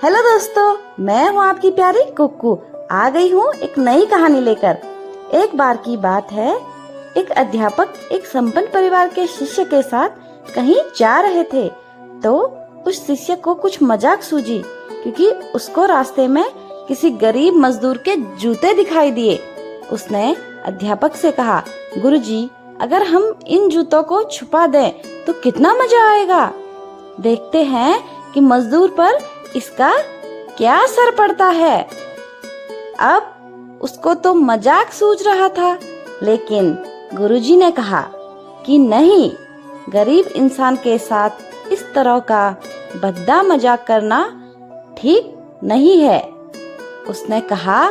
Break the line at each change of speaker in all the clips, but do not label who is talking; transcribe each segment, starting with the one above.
Hello दोस्तों, मैं हूँ आपकी प्यारी कुक्कू। आ गई हूँ एक नई कहानी लेकर। एक बार की बात है, एक अध्यापक एक संपन्न परिवार के शिष्य के साथ कहीं जा रहे थे। तो उस शिष्य को कुछ मजाक सूझी, क्योंकि उसको रास्ते में किसी गरीब मजदूर के जूते दिखाई दिए। उसने अध्यापक से कहा, गुरुजी, अगर हम इन जूतों को छुपा दें तो कितना मजा आएगा। देखते हैं कि मजदूर पर इसका क्या असर पड़ता है। अब उसको तो मजाक सूझ रहा था, लेकिन गुरुजी ने कहा कि नहीं, गरीब इंसान के साथ इस तरह का भद्दा मजाक करना ठीक नहीं है। उसने कहा,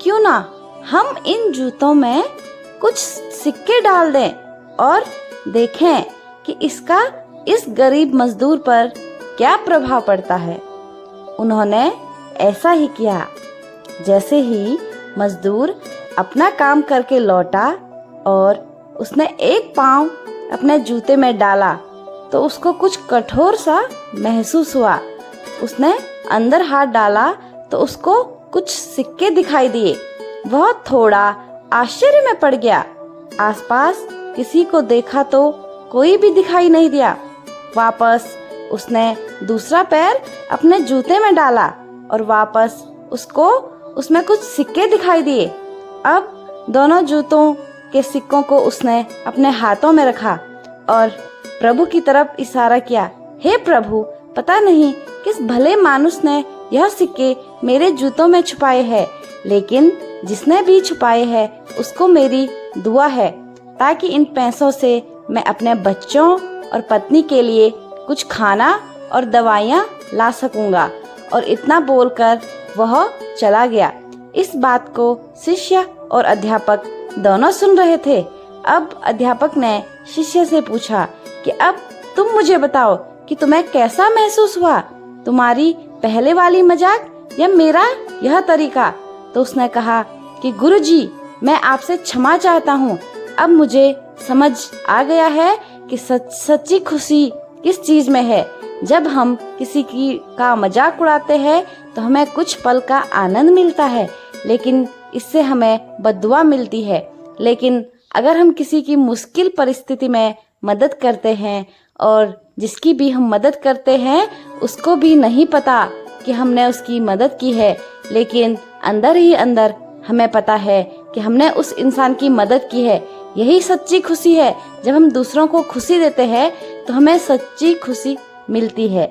क्यों ना हम इन जूतों में कुछ सिक्के डाल दें और देखें कि इसका इस गरीब मजदूर पर क्या प्रभाव पड़ता है। उन्होंने ऐसा ही किया। जैसे ही मजदूर अपना काम करके लौटा और उसने एक पांव अपने जूते में डाला तो उसको कुछ कठोर सा महसूस हुआ। उसने अंदर हाथ डाला तो उसको कुछ सिक्के दिखाई दिए। वह थोड़ा आश्चर्य में पड़ गया। आसपास किसी को देखा तो कोई भी दिखाई नहीं दिया। वापस उसने दूसरा पैर अपने जूते में डाला और वापस उसको उसमें कुछ सिक्के दिखाई दिए। अब दोनों जूतों के सिक्कों को उसने अपने हाथों में रखा और प्रभु की तरफ इशारा किया। हे प्रभु, पता नहीं किस भले मानुस ने यह सिक्के मेरे जूतों में छुपाए हैं, लेकिन जिसने भी छुपाए हैं उसको मेरी दुआ है, ताकि इन पैसों से मैं अपने बच्चों और पत्नी के लिए कुछ खाना और दवाइयाँ ला सकूंगा। और इतना बोलकर वह चला गया। इस बात को शिष्य और अध्यापक दोनों सुन रहे थे। अब अध्यापक ने शिष्य से पूछा कि अब तुम मुझे बताओ कि तुम्हें कैसा महसूस हुआ, तुम्हारी पहले वाली मजाक या मेरा यह तरीका। तो उसने कहा कि गुरुजी, मैं आपसे क्षमा चाहता हूँ। अब मुझे समझ आ गया है कि सच्ची खुशी किस चीज में है। जब हम किसी का मजाक उड़ाते हैं तो हमें कुछ पल का आनंद मिलता है, लेकिन इससे हमें बद्दुआ मिलती है। लेकिन अगर हम किसी की मुश्किल परिस्थिति में मदद करते हैं और जिसकी भी हम मदद करते हैं उसको भी नहीं पता कि हमने उसकी मदद की है, लेकिन अंदर ही अंदर हमें पता है कि हमने उस इंसान की मदद की है। यही सच्ची खुशी है। जब हम दूसरों को खुशी देते हैं तो हमें सच्ची खुशी मिलती है।